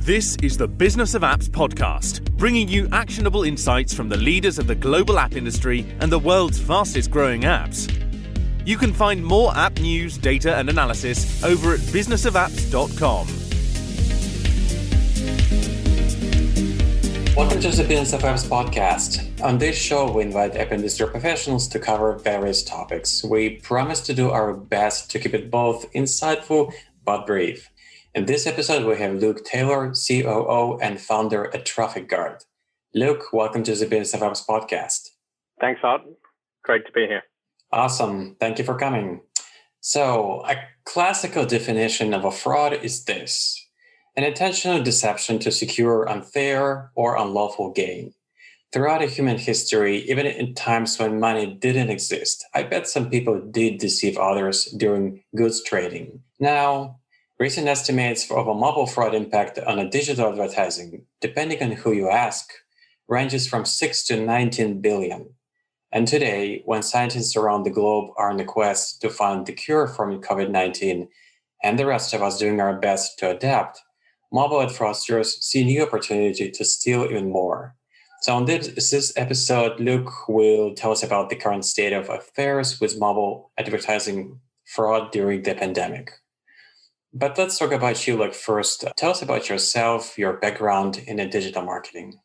This is the Business of Apps podcast, bringing you actionable insights from the leaders of the global app industry and the world's fastest growing apps. You can find more app news, data and analysis over at businessofapps.com. Welcome to the Business of Apps podcast. On this show, we invite app industry professionals to cover various topics. We promise to do our best to keep it both insightful but brief. In this episode, we have Luke Taylor, COO and Founder at TrafficGuard. Luke, welcome to the Business of Apps podcast. Thanks, Art. Great to be here. Awesome. Thank you for coming. So, a classical definition of a fraud is this: an intentional deception to secure unfair or unlawful gain. Throughout human history, even in times when money didn't exist, I bet some people did deceive others during goods trading. Now, recent estimates of a mobile fraud impact on a digital advertising, depending on who you ask, ranges from 6 to 19 billion. And today, when scientists around the globe are on the quest to find the cure from COVID-19, and the rest of us doing our best to adapt, mobile ad fraudsters see new opportunity to steal even more. So on this episode, Luke will tell us about the current state of affairs with mobile advertising fraud during the pandemic. But let's talk about you, Luke, first. Tell us about yourself, your background in digital marketing.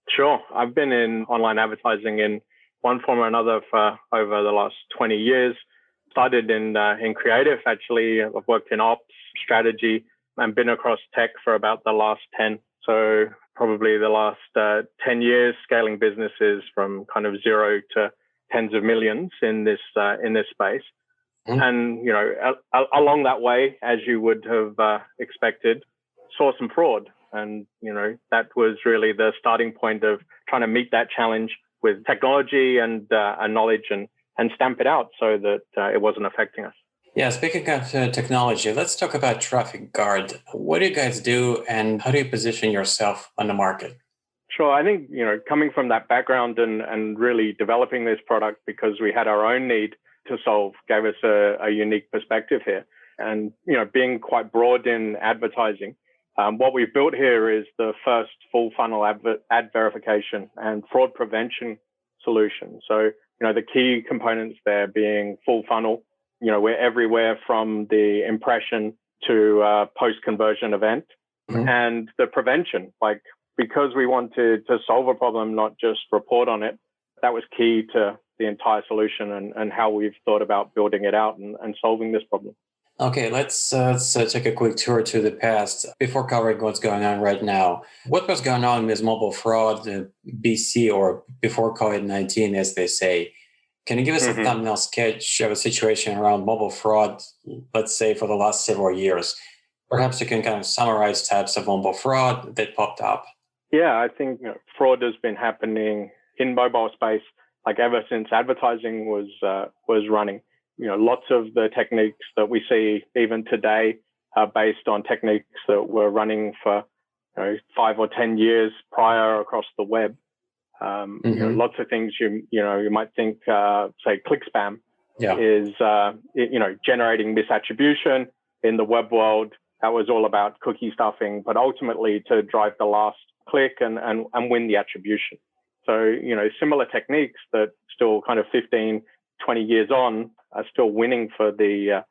Sure. I've been in online advertising in one form or another for over the last 20 years. Started in creative, actually. I've worked in ops, strategy, and been across tech for about the last 10. So probably the last 10 years, scaling businesses from kind of zero to tens of millions in this space. Mm-hmm. And, you know, along that way, as you would have expected, saw some fraud. And, you know, that was really the starting point of trying to meet that challenge with technology and knowledge and stamp it out so that it wasn't affecting us. Yeah, speaking of technology, let's talk about TrafficGuard. What do you guys do and how do you position yourself on the market? Sure. I think, you know, coming from that background and really developing this product because we had our own need to solve gave us a unique perspective here. And, you know, being quite broad in advertising, what we've built here is the first full funnel ad verification and fraud prevention solution. So, you know, the key components there being full funnel. You know, we're everywhere from the impression to post-conversion event. Mm-hmm. And the prevention, like, because we wanted to solve a problem, not just report on it, that was key to the entire solution and how we've thought about building it out and solving this problem. Okay, let's take a quick tour to the past before covering what's going on right now. What was going on with mobile fraud, BC, or before COVID-19, as they say? Can you give us a thumbnail sketch of a situation around mobile fraud, let's say, for the last several years? Perhaps you can kind of summarize types of mobile fraud that popped up. Yeah, I think fraud has been happening in mobile space like ever since advertising was running. You know, lots of the techniques that we see even today are based on techniques that were running for 5 or 10 years prior across the web. You know, lots of things you might think, say, click spam is generating misattribution in the web world. That was all about cookie stuffing, but ultimately to drive the last click and win the attribution. So, you know, similar techniques that still kind of 15, 20 years on are still winning for the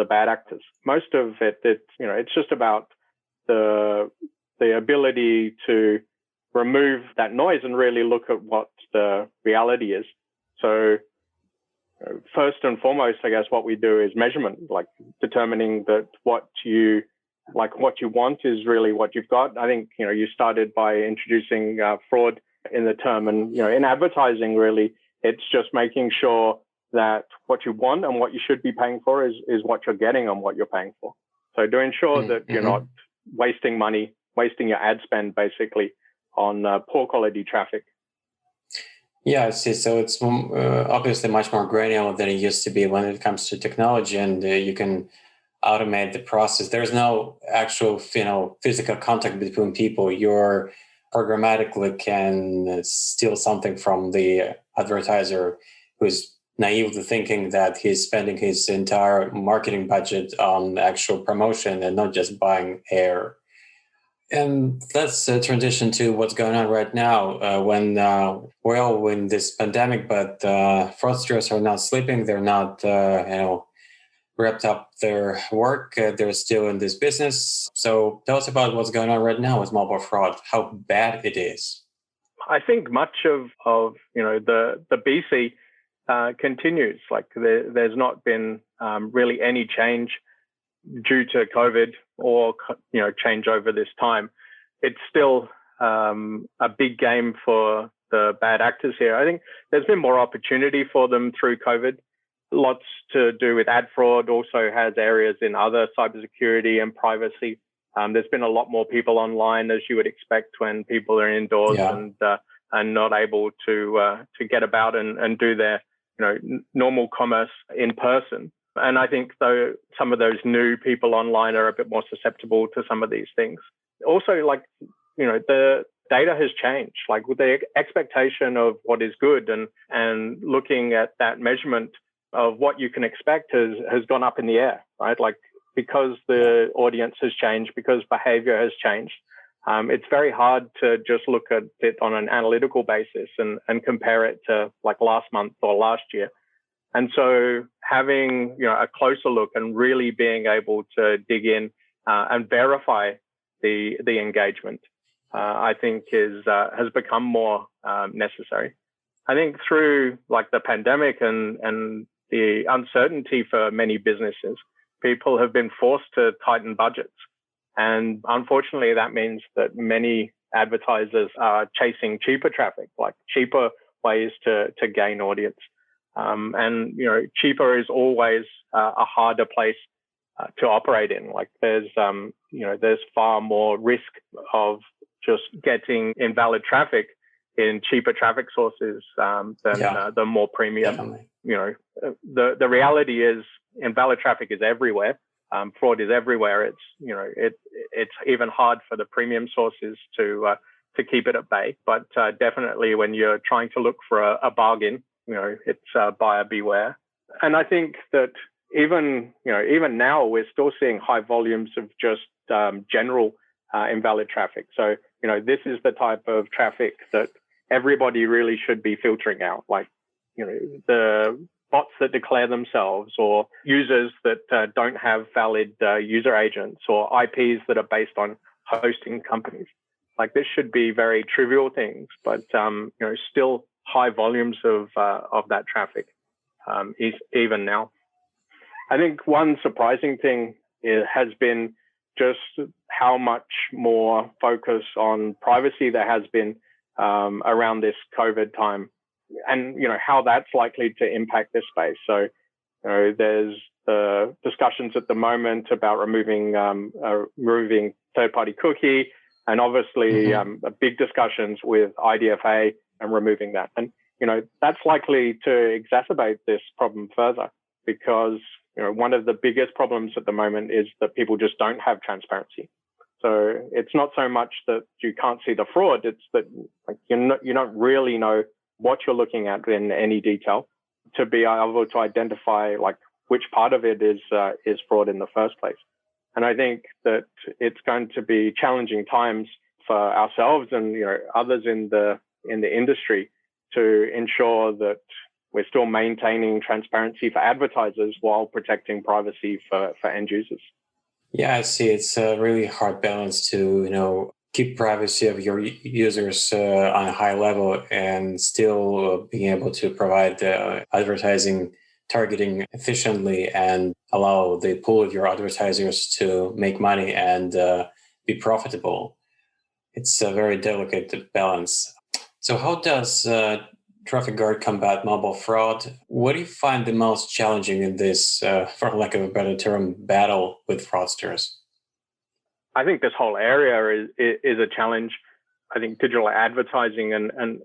bad actors. Most of it's just about the ability to remove that noise and really look at what the reality is. So first and foremost, I guess what we do is measurement, like determining that what you want is really what you've got. I think, you started by introducing fraud in the term, and, in advertising, really, it's just making sure that what you want and what you should be paying for is what you're getting and what you're paying for. So to ensure that you're not wasting money, wasting your ad spend, basically, on poor quality traffic. Yeah, I see. So it's obviously much more granular than it used to be when it comes to technology, and you can automate the process. There's no actual, physical contact between people. You're programmatically can steal something from the advertiser who's naively thinking that he's spending his entire marketing budget on actual promotion and not just buying air. And let's transition to what's going on right now. When this pandemic, but fraudsters are not sleeping. They're not, wrapped up their work. They're still in this business. So tell us about what's going on right now with mobile fraud. How bad it is. I think much of the BC continues. Like there's not been really any change due to COVID or change over this time. It's still a big game for the bad actors here. I think there's been more opportunity for them through COVID. Lots to do with ad fraud, also has areas in other cybersecurity and privacy. There's been a lot more people online, as you would expect, when people are indoors and not able to get about and do their normal commerce in person. And I think though some of those new people online are a bit more susceptible to some of these things. Also, the data has changed. Like with the expectation of what is good and looking at that measurement of what you can expect has gone up in the air, right? Like because the audience has changed, because behavior has changed. It's very hard to just look at it on an analytical basis and compare it to like last month or last year. And so having a closer look and really being able to dig in and verify the engagement, I think has become more necessary. I think through like the pandemic and the uncertainty for many businesses, people have been forced to tighten budgets. And unfortunately, that means that many advertisers are chasing cheaper traffic, like cheaper ways to gain audience. And cheaper is always a harder place to operate in. Like there's far more risk of just getting invalid traffic in cheaper traffic sources than the more premium. Definitely. The reality is invalid traffic is everywhere. Fraud is everywhere. It's even hard for the premium sources to keep it at bay. But definitely when you're trying to look for a bargain, it's buyer beware. And I think that even now we're still seeing high volumes of just general invalid traffic. So this is the type of traffic that everybody really should be filtering out, like the bots that declare themselves, or users that don't have valid user agents, or IPs that are based on hosting companies. Like this should be very trivial things, but still high volumes of that traffic even now. I think one surprising thing has been just how much more focus on privacy there has been around this COVID time, and how that's likely to impact this space. So there's the discussions at the moment about removing third-party cookie, and obviously big discussions with IDFA and removing that. And that's likely to exacerbate this problem further, because one of the biggest problems at the moment is that people just don't have transparency. So it's not so much that you can't see the fraud; it's that you don't really know what you're looking at in any detail to be able to identify like which part of it is fraud in the first place. And I think that it's going to be challenging times for ourselves and others in the industry to ensure that we're still maintaining transparency for advertisers while protecting privacy for end users. Yeah, I see. It's a really hard balance to keep privacy of your users on a high level and still being able to provide advertising targeting efficiently and allow the pool of your advertisers to make money and be profitable. It's a very delicate balance. So how does TrafficGuard combat mobile fraud? What do you find the most challenging in this, for lack of a better term, battle with fraudsters? I think this whole area is a challenge. I think digital advertising and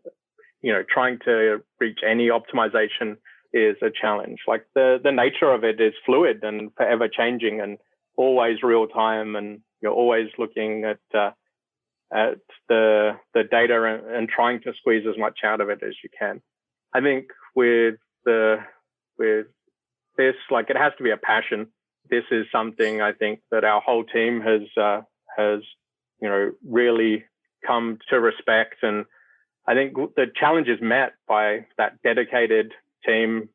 trying to reach any optimization is a challenge. Like the nature of it is fluid and forever changing and always real time, and you're always looking at the data and trying to squeeze as much out of it as you can. I think with this, like it has to be a passion. This is something I think that our whole team has really come to respect. And I think the challenge is met by that dedicated team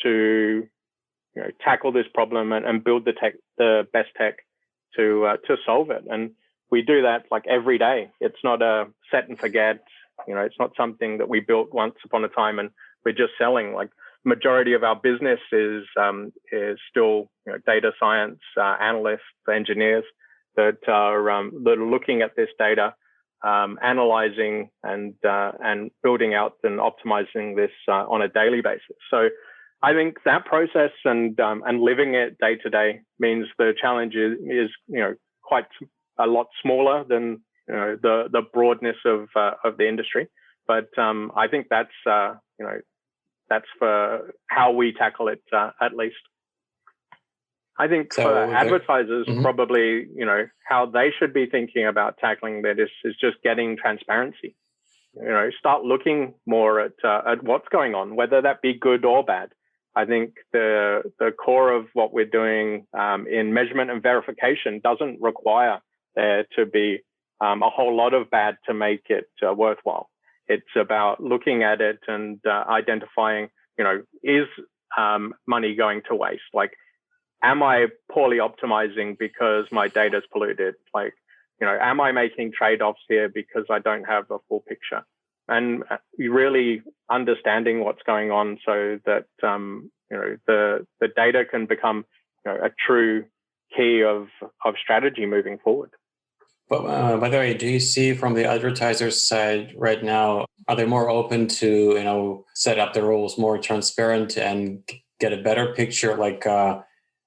to tackle this problem and build the best tech to solve it. And we do that like every day. It's not a set and forget. It's not something that we built once upon a time and we're just selling. Like majority of our business is still data science analysts, engineers that are looking at this data, analyzing and building out and optimizing this on a daily basis. So I think that process and living it day to day means the challenge is quite a lot smaller than the broadness of the industry. But I think that's for how we tackle it at least. I think for advertisers, probably, how they should be thinking about tackling that is just getting transparency. Start looking more at what's going on, whether that be good or bad. I think the core of what we're doing in measurement and verification doesn't require there to be a whole lot of bad to make it worthwhile. It's about looking at it and identifying, is money going to waste? Like, am I poorly optimizing because my data's polluted? Like, am I making trade-offs here because I don't have a full picture? And really understanding what's going on so that, the data can become a true key of strategy moving forward. But by the way, do you see from the advertisers' side right now, are they more open to, set up the rules more transparent and get a better picture, like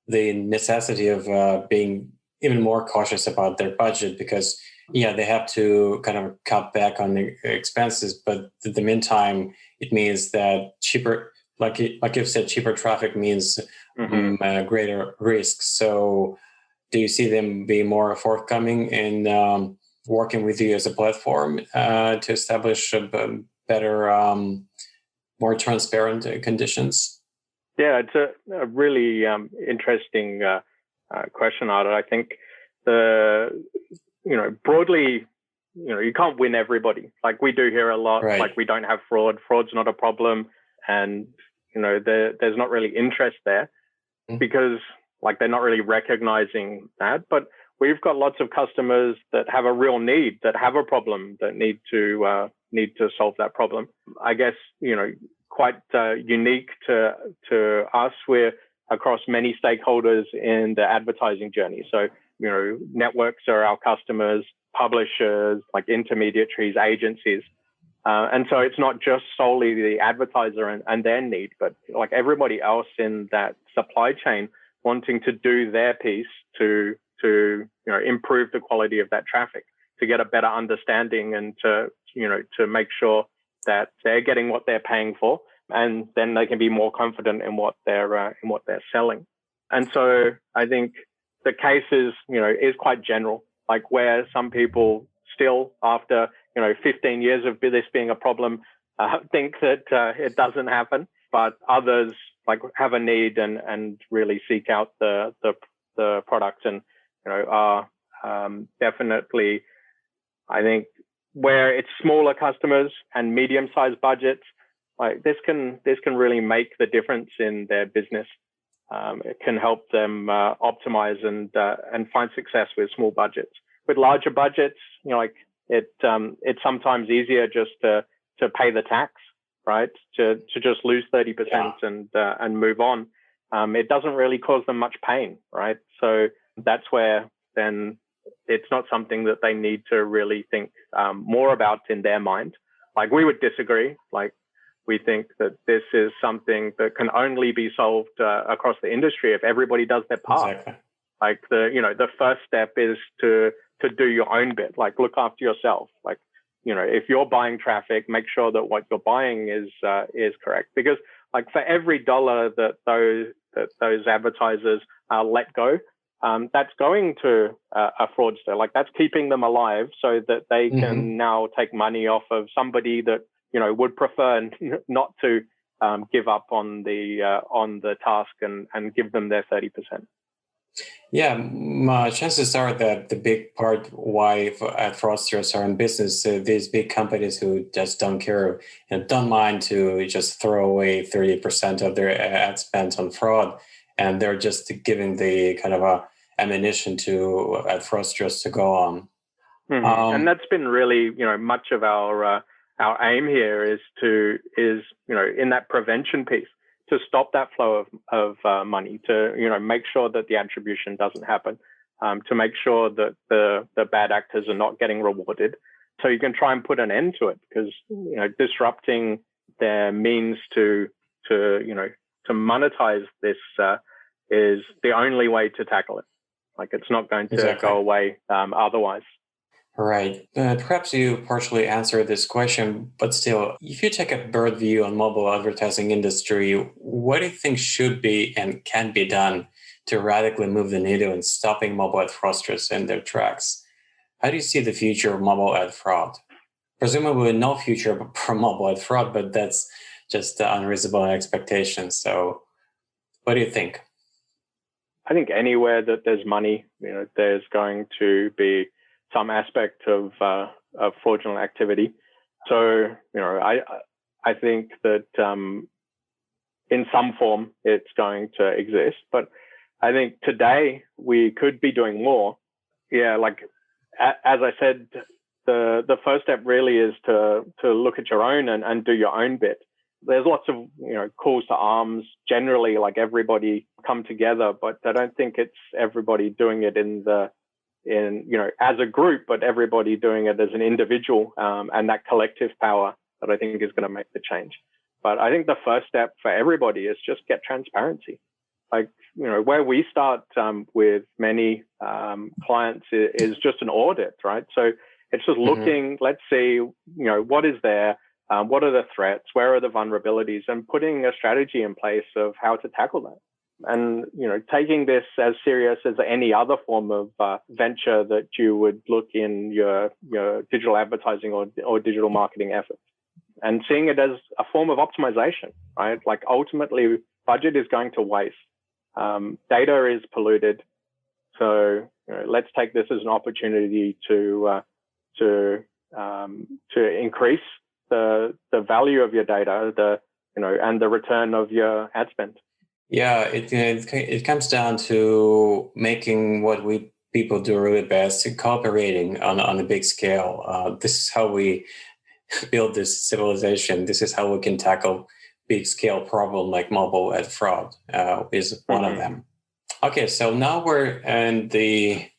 the necessity of being even more cautious about their budget? Because they have to kind of cut back on the expenses, but in the meantime, it means that cheaper, like you've said, cheaper traffic means greater risk. So do you see them being more forthcoming in working with you as a platform to establish better, more transparent conditions? Yeah, it's a really interesting question, Arda. I think broadly, you can't win everybody. Like we do hear a lot, right. Like we don't have fraud. Fraud's not a problem. And, there's not really interest there because like they're not really recognizing that. But we've got lots of customers that have a real need, that have a problem, that need to solve that problem. I guess, quite unique to us. We're across many stakeholders in the advertising journey. So, networks are our customers, publishers, like intermediaries, agencies. And so it's not just solely the advertiser and their need, but like everybody else in that supply chain wanting to do their piece to improve the quality of that traffic, to get a better understanding and to make sure that they're getting what they're paying for, and then they can be more confident in what they're selling. And so I think the case is quite general, like where some people still after 15 years of this being a problem think that it doesn't happen, but others like have a need and really seek out the products and are definitely, I think, where it's smaller customers and medium-sized budgets, like this can really make the difference in their business. It can help them optimize and find success with small budgets. With larger budgets, it's sometimes easier just to pay the tax, right? To just lose 30% and move on. It doesn't really cause them much pain, right? So that's where then it's not something that they need to really think more about in their mind. Like we would disagree. Like we think that this is something that can only be solved across the industry if everybody does their part. Exactly. Like the first step is to do your own bit, like look after yourself. Like, if you're buying traffic, make sure that what you're buying is correct. Because like for every dollar that those advertisers let go, that's going to a fraudster. Like that's keeping them alive so that they can now take money off of somebody that, would prefer not to give up on the task and give them their 30%. Yeah, chances are that the big part why fraudsters are in business, these big companies who just don't care and don't mind to just throw away 30% of their ad spend on fraud, and they're just giving the kind of a ammunition to fraudsters to go on. And that's been really, much of our aim here is in that prevention piece to stop that flow of money, to make sure that the attribution doesn't happen, to make sure that the bad actors are not getting rewarded, so you can try and put an end to it, because disrupting their means to monetize this is the only way to tackle it. Like, it's not going to go away otherwise. Right. Perhaps you partially answered this question, but still, if you take a bird view on mobile advertising industry, what do you think should be and can be done to radically move the needle in stopping mobile ad fraudsters in their tracks? How do you see the future of mobile ad fraud? Presumably no future for mobile ad fraud, but that's just unreasonable expectations. So what do you think? I think anywhere that there's money, there's going to be some aspect of fraudulent activity. So, I think that in some form it's going to exist. But I think today we could be doing more. Yeah, like as I said, the first step really is to look at your own and do your own bit. There's lots of calls to arms. Generally, like, everybody come together, but I don't think it's everybody doing it as a group, but everybody doing it as an individual, and that collective power that I think is going to make the change. But I think the first step for everybody is just get transparency. Like, where we start with many clients is just an audit, right? So it's just looking, let's see, what is there, what are the threats, where are the vulnerabilities, and putting a strategy in place of how to tackle that. And, taking this as serious as any other form of venture that you would look in your digital advertising or digital marketing efforts, and seeing it as a form of optimization, right? Like, ultimately, budget is going to waste. Data is polluted. So let's take this as an opportunity to increase the value of your data, and the return of your ad spend. Yeah, it comes down to making what we people do really best, cooperating on a big scale. This is how we build this civilization. This is how we can tackle big scale problem like mobile ad fraud is one of them. Okay, so now we're in the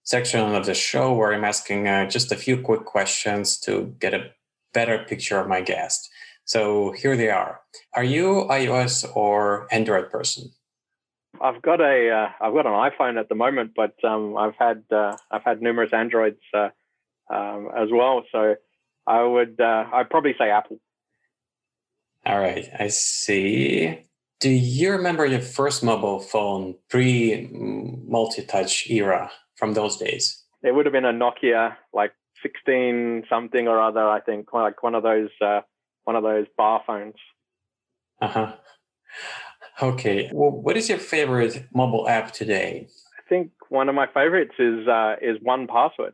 section of the show where I'm asking just a few quick questions to get a better picture of my guest. So here they are. Are you iOS or Android person? I've got an iPhone at the moment, but I've had numerous Androids as well. So I'd probably say Apple. All right, I see. Do you remember your first mobile phone pre-multi-touch era from those days? It would have been a Nokia, like 16 something or other, I think, like one of those bar phones. Okay. Well, what is your favorite mobile app today? I think one of my favorites is 1Password,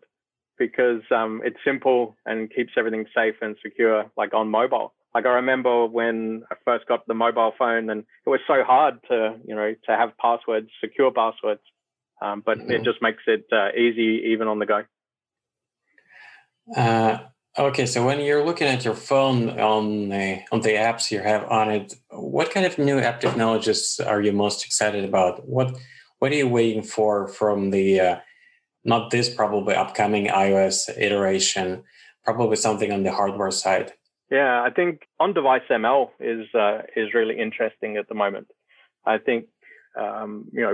because it's simple and keeps everything safe and secure, like on mobile. Like, I remember when I first got the mobile phone, and it was so hard to have passwords, secure passwords, but it just makes it easy even on the go. Okay, so when you're looking at your phone on the apps you have on it, what kind of new app technologies are you most excited about? What are you waiting for from the not this probably upcoming iOS iteration? Probably something on the hardware side. Yeah, I think on-device ML is really interesting at the moment. I think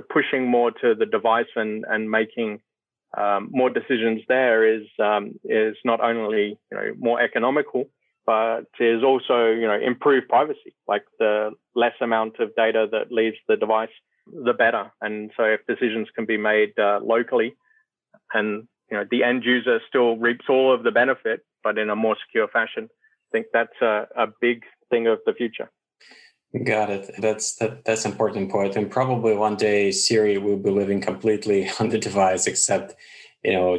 pushing more to the device and making more decisions there is not only more economical, but is also improved privacy. Like, the less amount of data that leaves the device, the better. And so if decisions can be made locally, and the end user still reaps all of the benefit, but in a more secure fashion, I think that's a big thing of the future. Got it. That's important point. And probably one day Siri will be living completely on the device, except,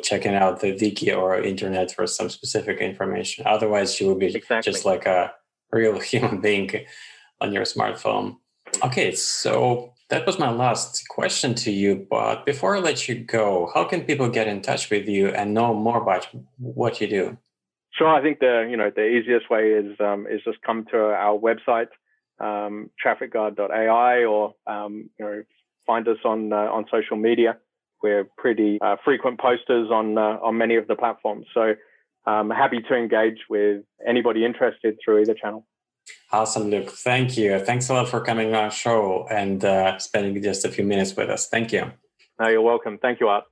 checking out the wiki or internet for some specific information. Otherwise, she will be just like a real human being on your smartphone. Okay, so that was my last question to you. But before I let you go, how can people get in touch with you and know more about what you do? Sure. I think the easiest way is just come to our website, TrafficGuard.ai, or find us on social media. We're pretty frequent posters on many of the platforms. So I'm happy to engage with anybody interested through either channel. Awesome, Luke. Thank you. Thanks a lot for coming on our show and spending just a few minutes with us. Thank you. No, you're welcome. Thank you, Art.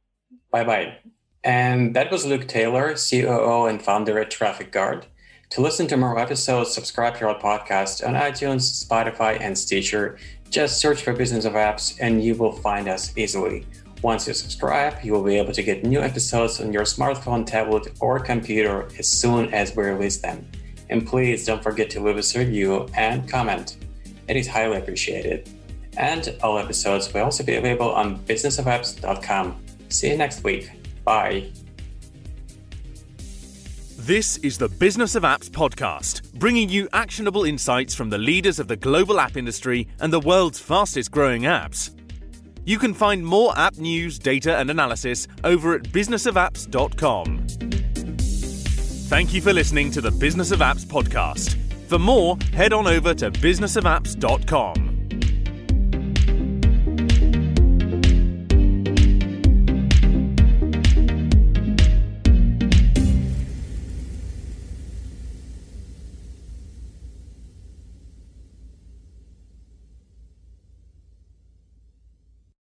Bye-bye. And that was Luke Taylor, COO and Founder at TrafficGuard. To listen to more episodes, subscribe to our podcast on iTunes, Spotify, and Stitcher. Just search for Business of Apps and you will find us easily. Once you subscribe, you will be able to get new episodes on your smartphone, tablet, or computer as soon as we release them. And please don't forget to leave us a review and comment. It is highly appreciated. And all episodes will also be available on businessofapps.com. See you next week. Bye. This is the Business of Apps podcast, bringing you actionable insights from the leaders of the global app industry and the world's fastest growing apps. You can find more app news, data, and analysis over at businessofapps.com. Thank you for listening to the Business of Apps podcast. For more, head on over to businessofapps.com.